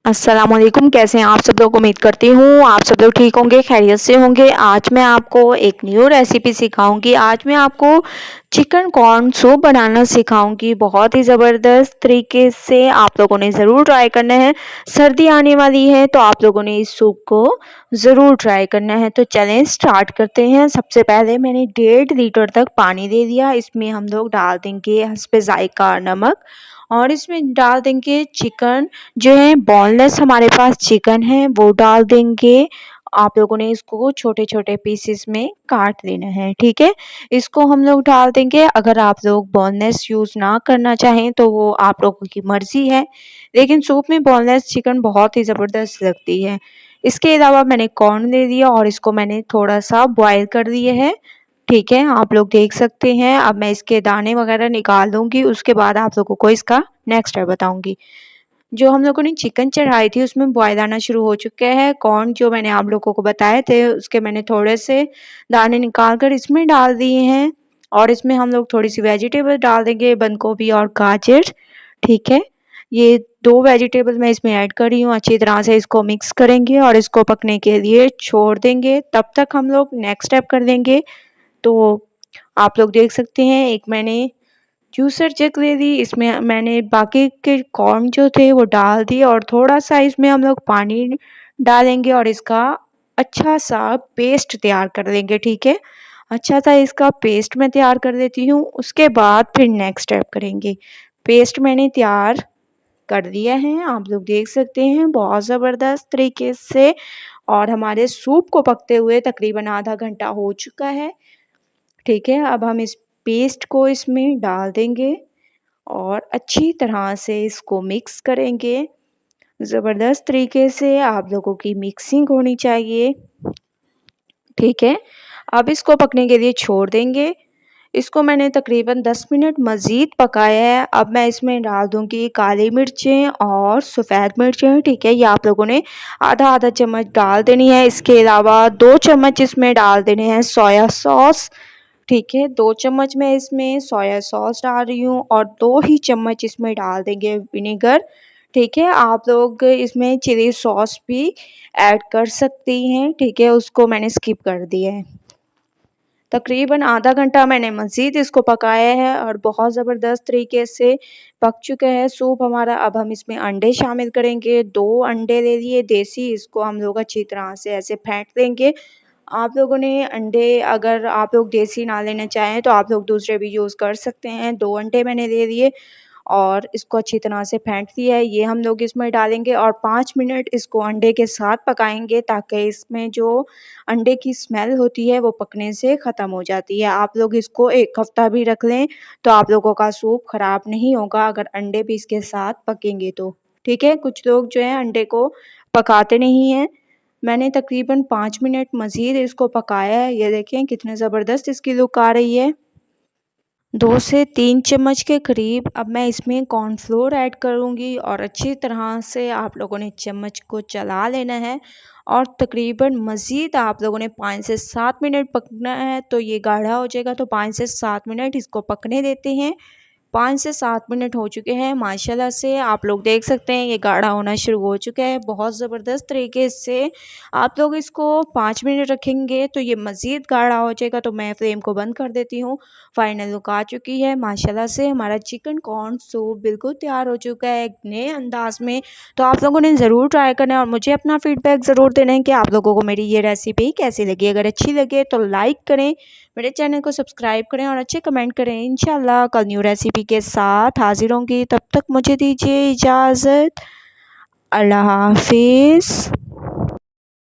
अस्सलामुअलैकुम। कैसे हैं आप सब लोग? उम्मीद करती हूँ आप सब लोग ठीक होंगे, खैरियत से होंगे। आज मैं आपको एक न्यू रेसिपी सिखाऊंगी। आज मैं आपको चिकन कॉर्न सूप बनाना सिखाऊंगी। बहुत ही ज़बरदस्त तरीके से आप लोगों ने ज़रूर ट्राई करना है। सर्दी आने वाली है तो आप लोगों ने इस सूप को ज़रूर ट्राई करना है। तो चलें स्टार्ट करते हैं। सबसे पहले मैंने 1.5 लीटर तक पानी दे दिया। इसमें हम लोग डाल देंगे हस्बे ज़ायका नमक और इसमें डाल देंगे चिकन जो है बोनलेस हमारे पास चिकन है वो डाल देंगे। आप लोगों ने इसको छोटे छोटे पीसेस में काट लेना है, ठीक है। इसको हम लोग डाल देंगे। अगर आप लोग बोनलेस यूज़ ना करना चाहें तो वो आप लोगों की मर्ज़ी है, लेकिन सूप में बोनलेस चिकन बहुत ही ज़बरदस्त लगती है। इसके अलावा मैंने कॉर्न ले लिया और इसको मैंने थोड़ा सा बॉयल कर दिया है, ठीक है। आप लोग देख सकते हैं। अब मैं इसके दाने वगैरह निकाल दूंगी, उसके बाद आप लोगों को इसका नेक्स्ट स्टेप बताऊंगी। जो हम लोगों ने चिकन चढ़ाई थी उसमें बॉयल आना शुरू हो चुके हैं। कॉर्न जो मैंने आप लोगों को बताए थे उसके मैंने थोड़े से दाने निकाल कर इसमें डाल दिए हैं और इसमें हम लोग थोड़ी सी वेजिटेबल डाल देंगे, बंद गोभी और गाजर, ठीक है। ये दो वेजिटेबल मैं इसमें ऐड कर रही हूँ। अच्छी तरह से इसको मिक्स करेंगे और इसको पकने के लिए छोड़ देंगे। तब तक हम लोग नेक्स्ट स्टेप कर देंगे। तो आप लोग देख सकते हैं एक मैंने जूसर जग ले ली, इसमें मैंने बाकी के कॉर्न जो थे वो डाल दिए और थोड़ा सा इसमें हम लोग पानी डालेंगे और इसका अच्छा सा पेस्ट तैयार कर देंगे, ठीक है। अच्छा सा इसका पेस्ट मैं तैयार कर देती हूँ, उसके बाद फिर नेक्स्ट स्टेप करेंगे। पेस्ट मैंने तैयार कर दिया है, आप लोग देख सकते हैं बहुत ज़बरदस्त तरीके से। और हमारे सूप को पकते हुए तकरीबन आधा घंटा हो चुका है, ठीक है। अब हम इस पेस्ट को इसमें डाल देंगे और अच्छी तरह से इसको मिक्स करेंगे। ज़बरदस्त तरीके से आप लोगों की मिक्सिंग होनी चाहिए, ठीक है। अब इसको पकने के लिए छोड़ देंगे। इसको मैंने तकरीबन 10 मिनट मज़ीद पकाया है। अब मैं इसमें डाल दूंगी काली मिर्चें और सफ़ेद मिर्चें, ठीक है। ये आप लोगों ने आधा आधा चम्मच डाल देनी है। इसके अलावा 2 चम्मच इसमें डाल देने हैं सोया सॉस, ठीक है। 2 चम्मच मैं इसमें सोया सॉस डाल रही हूँ और 2 ही चम्मच इसमें डाल देंगे विनेगर, ठीक है। आप लोग इसमें चिली सॉस भी ऐड कर सकती हैं, ठीक है। उसको मैंने स्किप कर दिया है। तकरीबन आधा घंटा मैंने मज़ीद इसको पकाया है और बहुत ज़बरदस्त तरीके से पक चुका है सूप हमारा। अब हम इसमें अंडे शामिल करेंगे। 2 अंडे ले लिए देसी, इसको हम लोग अच्छी तरह से ऐसे फेंट देंगे। आप लोगों ने अंडे अगर आप लोग देसी ना लेना चाहें तो आप लोग दूसरे भी यूज़ कर सकते हैं। 2 अंडे मैंने ले लिए और इसको अच्छी तरह से फेंट दिया है। ये हम लोग इसमें डालेंगे और 5 मिनट इसको अंडे के साथ पकाएंगे ताकि इसमें जो अंडे की स्मेल होती है वो पकने से ख़त्म हो जाती है। आप लोग इसको 1 हफ़्ता भी रख लें तो आप लोगों का सूप ख़राब नहीं होगा अगर अंडे भी इसके साथ पकेंगे तो, ठीक है। कुछ लोग जो है अंडे को पकाते नहीं हैं। मैंने तकरीबन 5 मिनट मज़ीद इसको पकाया है। ये देखें कितने ज़बरदस्त इसकी लुक आ रही है। 2 से 3 चम्मच के करीब अब मैं इसमें कॉर्नफ्लोर ऐड करूँगी और अच्छी तरह से आप लोगों ने चम्मच को चला लेना है और तकरीबन मज़ीद आप लोगों ने 5 से 7 मिनट पकना है। तो ये गाढ़ा हो जाएगा, तो 5 से 7 मिनट इसको पकने देते हैं। 5 से 7 मिनट हो चुके हैं माशाल्लाह से। आप लोग देख सकते हैं ये गाढ़ा होना शुरू हो चुका है बहुत ज़बरदस्त तरीके से। आप लोग इसको 5 मिनट रखेंगे तो ये मज़ीद गाढ़ा हो जाएगा। तो मैं फ्लेम को बंद कर देती हूँ। फाइनल लुक आ चुकी है माशाल्लाह से। हमारा चिकन कॉर्न सूप बिल्कुल तैयार हो चुका है एक नए अंदाज में। तो आप लोगों ने ज़रूर ट्राई करना है और मुझे अपना फ़ीडबैक ज़रूर देना है कि आप लोगों को मेरी ये रेसिपी कैसी लगी। अगर अच्छी लगे तो लाइक करें, मेरे चैनल को सब्सक्राइब करें और अच्छे कमेंट करें। इंशाल्लाह कल न्यू रेसिपी के साथ हाजिर होंगी। तब तक मुझे दीजिए इजाज़त। अल्लाह हाफिज़।